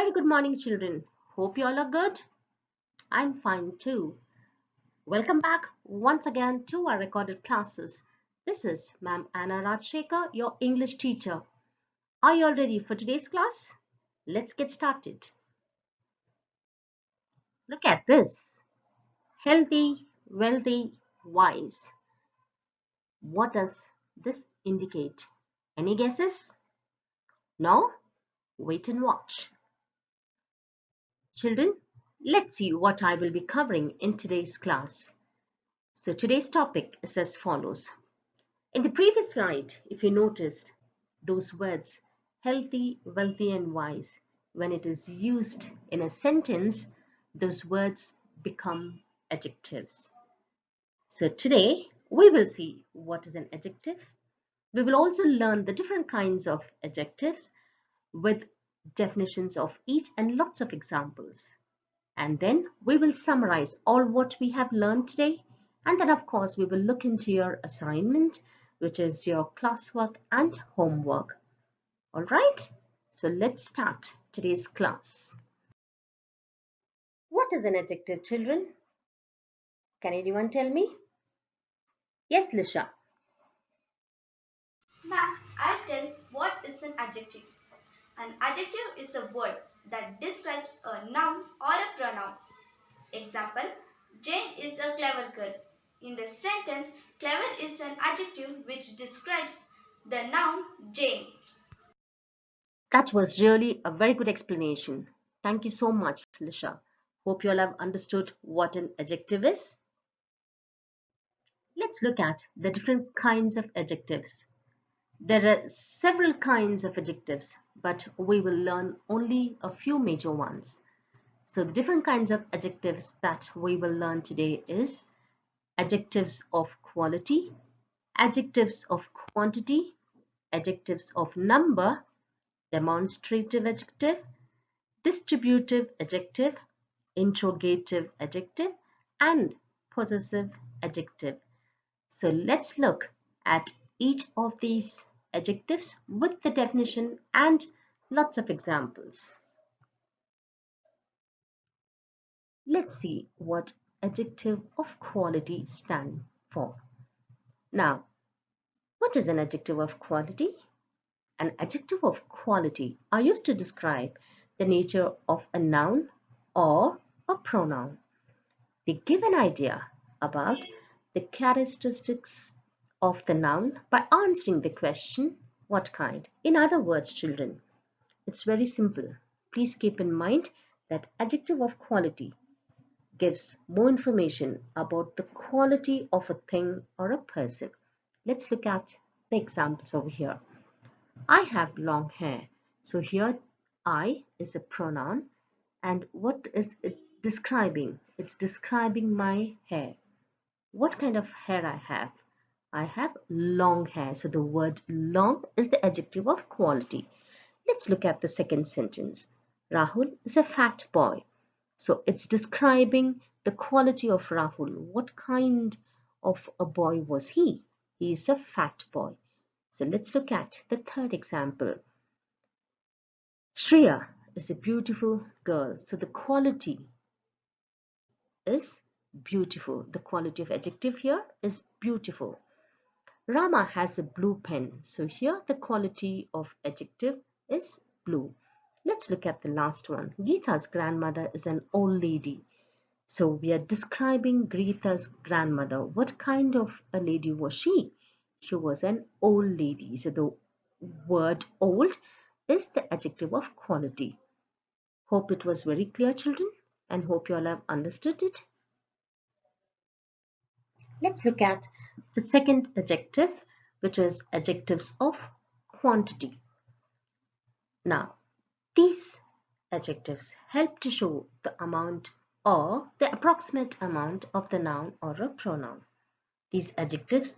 Very good morning, children. Hope you all are good. I'm fine too. Welcome back once again to our recorded classes. This is Ma'am Anna Rajshekar, your English teacher. Are you all ready for today's class? Let's get started. Look at this. Healthy, wealthy, wise. What does this indicate? Any guesses? No? Wait and watch. Children, let's see what I will be covering in today's class. So today's topic is as follows. In the previous slide, if you noticed, those words healthy, wealthy and wise, when it is used in a sentence, those words become adjectives. So today, we will see what is an adjective. We will also learn the different kinds of adjectives with definitions of each and lots of examples. And then we will summarize all what we have learned today. And then of course we will look into your assignment, which is your classwork and homework. All right, so let's start today's class. What is an adjective, children? Can anyone tell me? Yes, Lisha. Ma'am, I'll tell what is an adjective. An adjective is a word that describes a noun or a pronoun. Example, Jane is a clever girl. In the sentence, clever is an adjective which describes the noun Jane. That was really a very good explanation. Thank you so much, Lisha. Hope you all have understood what an adjective is. Let's look at the different kinds of adjectives. There are several kinds of adjectives, but we will learn only a few major ones. So the different kinds of adjectives that we will learn today is adjectives of quality, adjectives of quantity, adjectives of number, demonstrative adjective, distributive adjective, interrogative adjective, and possessive adjective. So let's look at each of these adjectives with the definition and lots of examples. Let's see what adjective of quality stand for. Now, what is an adjective of quality? An adjective of quality are used to describe the nature of a noun or a pronoun. They give an idea about the characteristics of the noun by answering the question, what kind? In other words, children, it's very simple. Please keep in mind that adjective of quality gives more information about the quality of a thing or a person. Let's look at the examples over here. I have long hair. So here I is a pronoun, and what is it describing? It's describing my hair. What kind of hair I have? I have long hair. So the word long is the adjective of quality. Let's look at the second sentence. Rahul is a fat boy. So it's describing the quality of Rahul. What kind of a boy was he? He is a fat boy. So let's look at the third example. Shreya is a beautiful girl. So the quality is beautiful. The quality of adjective here is beautiful. Rama has a blue pen. So here the quality of adjective is blue. Let's look at the last one. Geeta's grandmother is an old lady. So we are describing Geeta's grandmother. What kind of a lady was she? She was an old lady. So the word old is the adjective of quality. Hope it was very clear, children, and hope you all have understood it. Let's look at the second adjective, which is adjectives of quantity. Now, these adjectives help to show the amount or the approximate amount of the noun or a pronoun. These adjectives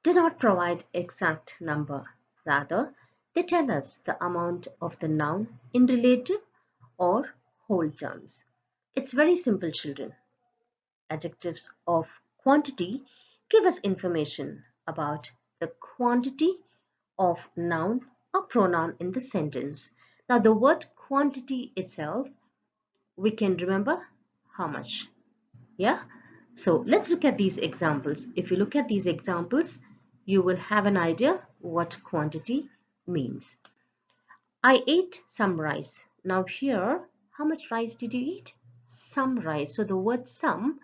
do not provide exact number. Rather, they tell us the amount of the noun in relative or whole terms. It's very simple, children. Adjectives of quantity give us information about the quantity of noun or pronoun in the sentence. Now the word quantity itself, we can remember how much. Yeah. So let's look at these examples. If you look at these examples, you will have an idea what quantity means. I ate some rice. Now here, how much rice did you eat? Some rice. So the word some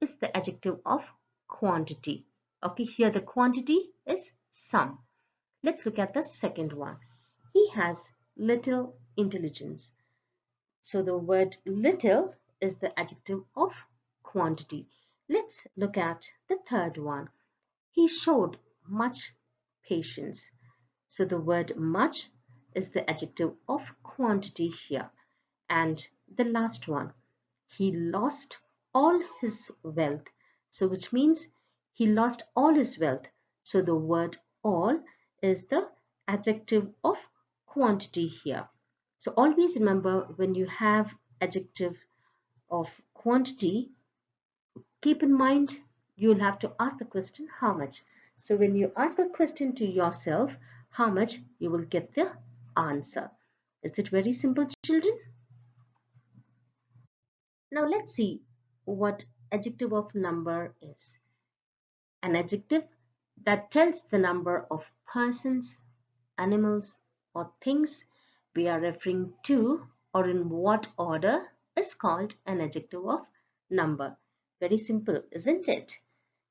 is the adjective of quantity. Okay, here the quantity is some. Let's look at the second one. He has little intelligence. So the word little is the adjective of quantity. Let's look at the third one. He showed much patience. So the word much is the adjective of quantity here. And the last one, he lost all his wealth. So which means he lost all his wealth. So the word all is the adjective of quantity here. So always remember, when you have adjective of quantity, keep in mind you'll have to ask the question how much. So when you ask a question to yourself, how much, you will get the answer. Is it very simple, children? Now let's see what adjective of number is. An adjective that tells the number of persons, animals, or things we are referring to, or in what order, is called an adjective of number. Very simple, isn't it?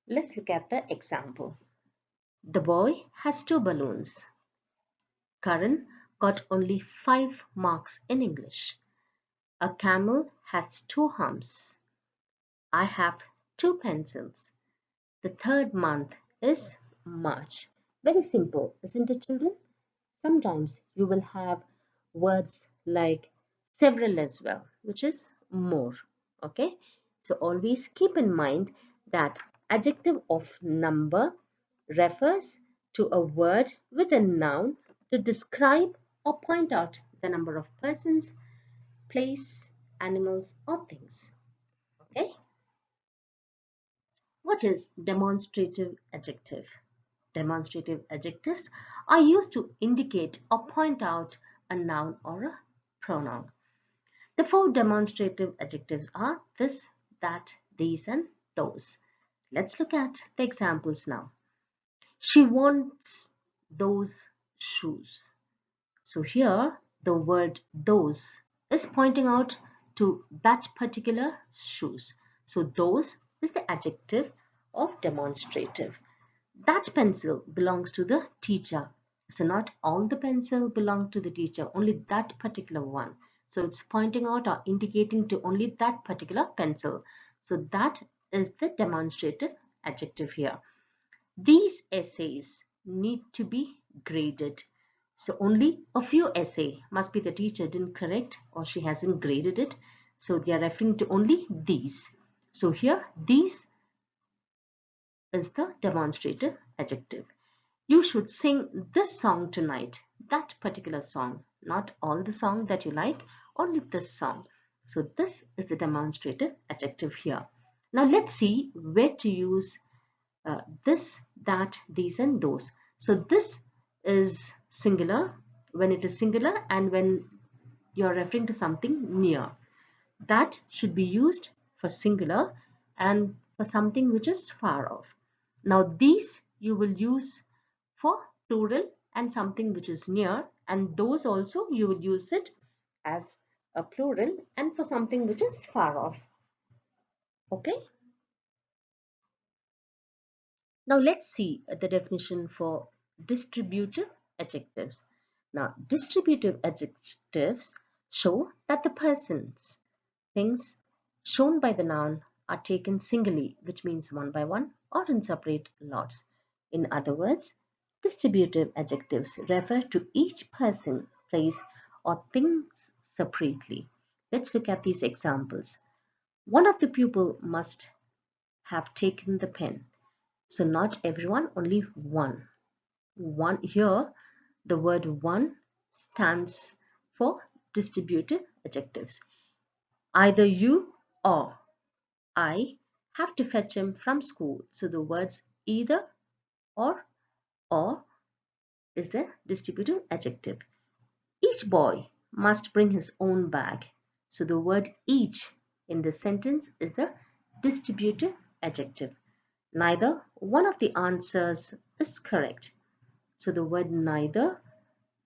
Let's look at the example. The boy has two balloons. Karan got only 5 marks in English. A camel has 2 humps. I have 2 pencils. The third month is March. Very simple, isn't it, children? Sometimes you will have words like several as well, which is more. Okay, so always keep in mind that adjective of number refers to a word with a noun to describe or point out the number of persons, place, animals, or things. Okay, what is demonstrative adjective? Demonstrative adjectives are used to indicate or point out a noun or a pronoun. The 4 demonstrative adjectives are this, that, these, and those. Let's look at the examples now. She wants those shoes. So here the word those is pointing out to that particular shoes. So those is the adjective of demonstrative. That pencil belongs to the teacher. So not all the pencil belong to the teacher, only that particular one. So it's pointing out or indicating to only that particular pencil. So that is the demonstrative adjective here. These essays need to be graded. So only a few essay must be the teacher didn't correct or she hasn't graded it. So they are referring to only these. So here these is the demonstrative adjective. You should sing this song tonight, that particular song, not all the song that you like, only this song. So this is the demonstrative adjective here. Now let's see where to use this, that, these, and those. So this is singular when it is singular and when you're referring to something near. That should be used for singular and for something which is far off. Now these you will use for plural and something which is near, and those also you will use it as a plural and for something which is far off. Okay. Now let's see the definition for distributive adjectives. Now distributive adjectives show that the persons, things shown by the noun are taken singly, which means one by one or in separate lots. In other words, distributive adjectives refer to each person, place, or things separately. Let's look at these examples. One of the pupil must have taken the pen. So not everyone, only one. One here, the word one stands for distributive adjectives. Either you or I have to fetch him from school. So the words either or is the distributive adjective. Each boy must bring his own bag. So the word each in this sentence is the distributive adjective. Neither one of the answers is correct. So the word neither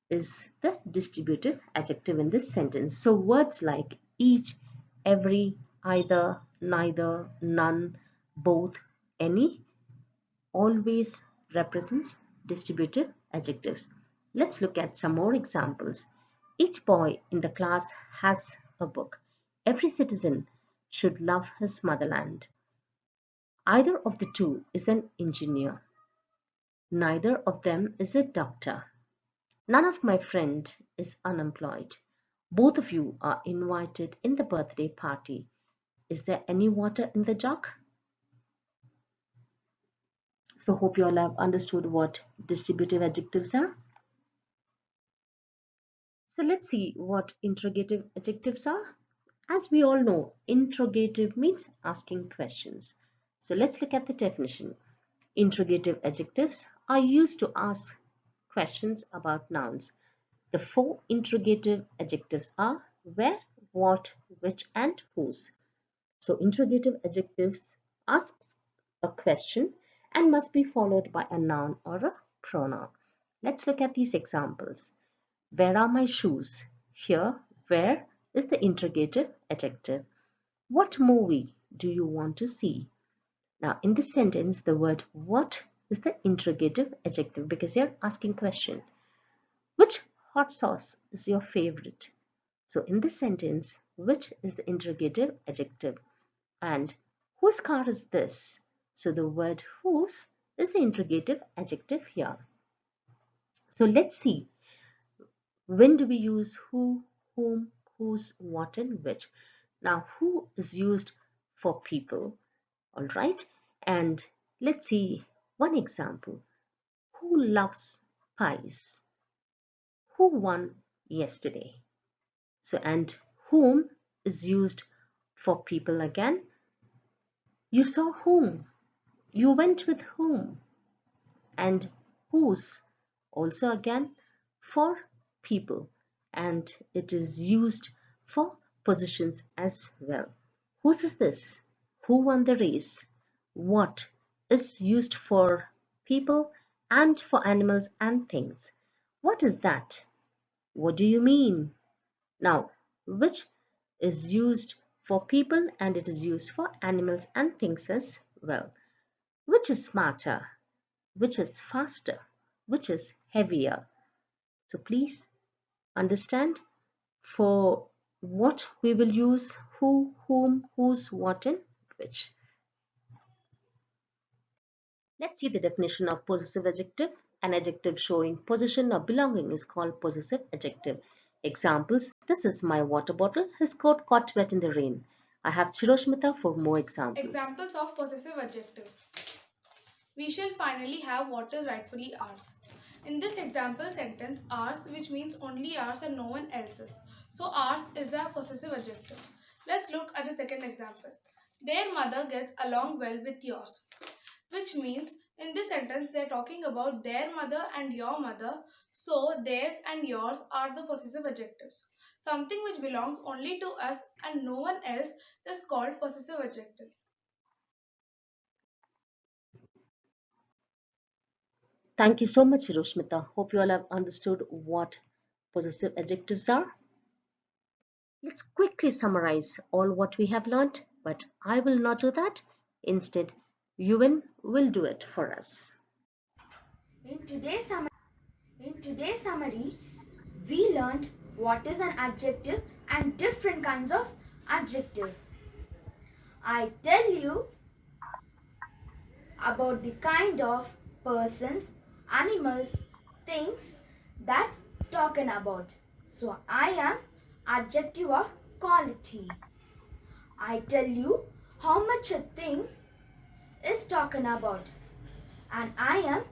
is the distributive adjective in this sentence. So words like each, every, either, neither, none, both, any always represents distributive adjectives. Let's look at some more examples. Each boy in the class has a book. Every citizen should love his motherland. Either of the two is an engineer. Neither of them is a doctor. None of my friend is unemployed. Both of you are invited in the birthday party. Is there any water in the jug? So hope you all have understood what distributive adjectives are. So let's see what interrogative adjectives are. As we all know, interrogative means asking questions. So let's look at the definition. Interrogative adjectives are used to ask questions about nouns. The four interrogative adjectives are where, what, which, and whose. So interrogative adjectives ask a question and must be followed by a noun or a pronoun. Let's look at these examples. Where are my shoes? Here, where is the interrogative adjective. What movie do you want to see? Now, in this sentence, the word what is the interrogative adjective because you're asking question. Which hot sauce is your favorite? So, in this sentence, which is the interrogative adjective? And whose car is this? So, the word whose is the interrogative adjective here. So, let's see. When do we use who, whom, whose, what, and which? Now, who is used for people, all right? And let's see one example. Who loves pies? Who won yesterday? So, and whom is used for people again. You saw whom? You went with whom? And whose also again for people, and it is used for positions as well. Whose is this? Who won the race? What is used for people and for animals and things. What is that? What do you mean? Now, which is used for people and it is used for animals and things as well. Which is smarter? Which is faster, which is heavier. So please understand for what we will use who, whom, whose, what, and which. Let's see the definition of possessive adjective. An adjective showing possession or belonging is called possessive adjective. Examples: this is my water bottle, his coat got wet in the rain. I have Shiroshmita for more examples. Examples of possessive adjectives. We shall finally have what is rightfully ours. In this example sentence, ours, which means only ours and no one else's. So ours is the possessive adjective. Let's look at the second example. Their mother gets along well with yours, which means in this sentence they're talking about their mother and your mother. So theirs and yours are the possessive adjectives. Something which belongs only to us and no one else is called possessive adjective. Thank you so much, Hiroshmita. Hope you all have understood what possessive adjectives are. Let's quickly summarize all what we have learned, but I will not do that. Instead, Yuvan will do it for us. In today's summary, we learned what is an adjective and different kinds of adjective. I tell you about the kind of persons, animals, things that's talking about. So I am adjective of quality. I tell you how much a thing is talking about, and I am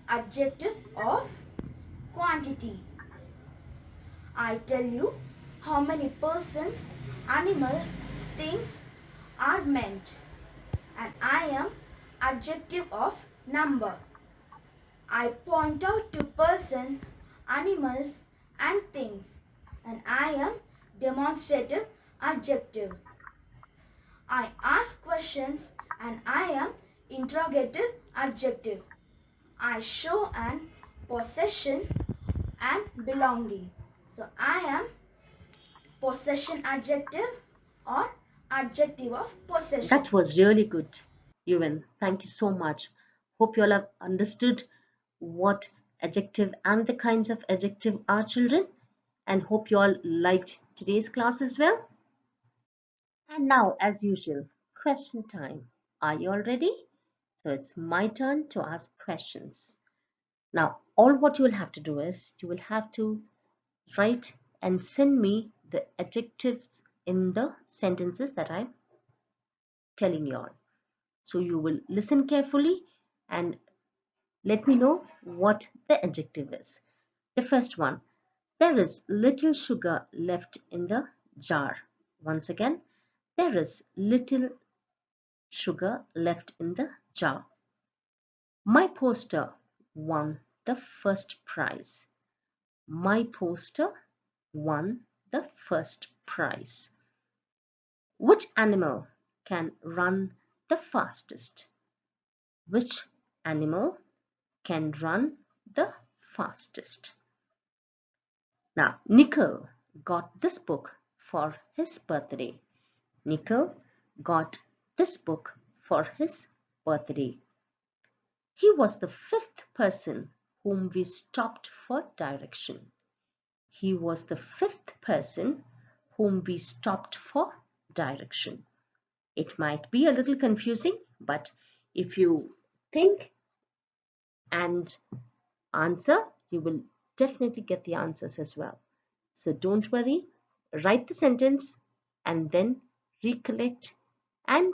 adjective of quantity. I tell you how many persons, animals, things are meant, and I am adjective of number. I point out to persons, animals, and things, and I am demonstrative adjective. I ask questions and I am interrogative adjective. I show an possession and belonging. So I am possession adjective or adjective of possession. That was really good, Ewan. Thank you so much. Hope you all have understood what adjective and the kinds of adjective are, children, and hope you all liked today's class as well. And now, as usual, question time. Are you all ready? So it's my turn to ask questions. Now, all what you will have to do is you will have to write and send me the adjectives in the sentences that I'm telling you all. So you will listen carefully and let me know what the adjective is. The first one, there is little sugar left in the jar. Once again, there is little sugar left in the jar. My poster won the first prize. My poster won the first prize. Which animal can run the fastest? Which animal can run the fastest? Now, Nickel got this book for his birthday. Nickel got this book for his birthday. He was the fifth person whom we stopped for direction. He was the fifth person whom we stopped for direction. It might be a little confusing, but if you think and answer, you will definitely get the answers as well. So don't worry, write the sentence and then recollect and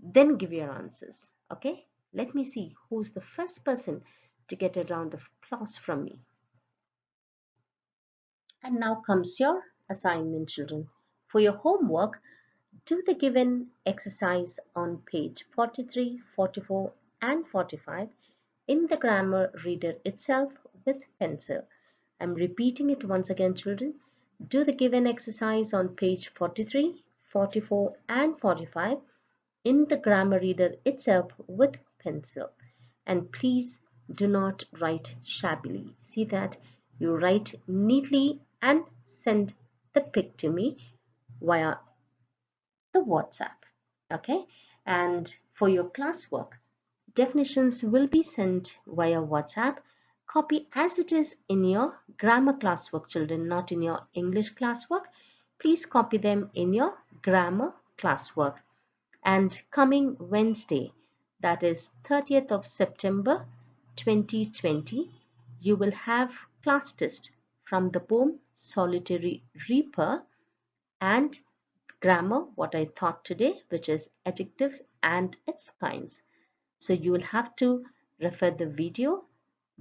then give your answers. Okay, let me see who's the first person to get a round of applause from me. And now comes your assignment, children. For your homework, do the given exercise on page 43, 44, and 45 in the grammar reader itself with pencil. I'm repeating it once again, children. Do the given exercise on page 43, 44, and 45 in the grammar reader itself with pencil. And please do not write shabbily. See that you write neatly and send the pic to me via the WhatsApp. Okay, and for your classwork, definitions will be sent via WhatsApp. Copy as it is in your grammar classwork, children, not in your English classwork. Please copy them in your grammar classwork. And coming Wednesday, that is 30th of September 2020, you will have class test from the poem Solitary Reaper and grammar, what I taught today, which is adjectives and its kinds. So you will have to refer the video,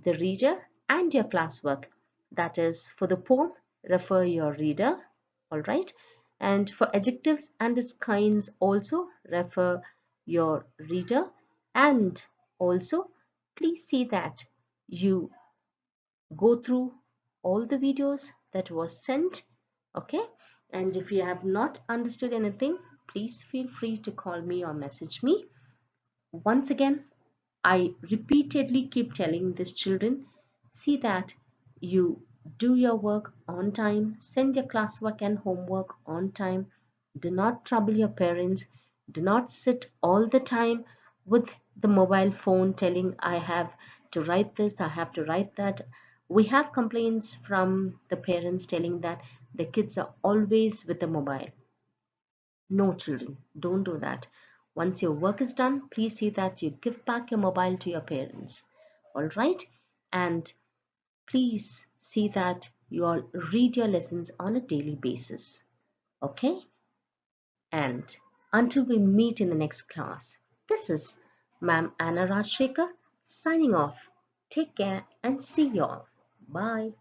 the reader, and your classwork. That is, for the poem, refer your reader, all right? And for adjectives and its kinds, also refer your reader. And also, please see that you go through all the videos that was sent, okay? And if you have not understood anything, please feel free to call me or message me. Once again, I repeatedly keep telling these children, see that you do your work on time, send your classwork and homework on time, do not trouble your parents, do not sit all the time with the mobile phone telling I have to write this, I have to write that. We have complaints from the parents telling that the kids are always with the mobile. No, children, don't do that. Once your work is done, please see that you give back your mobile to your parents. All right? And please see that you all read your lessons on a daily basis. Okay? And until we meet in the next class, this is Ma'am Anna Rajshekar signing off. Take care and see you all. Bye.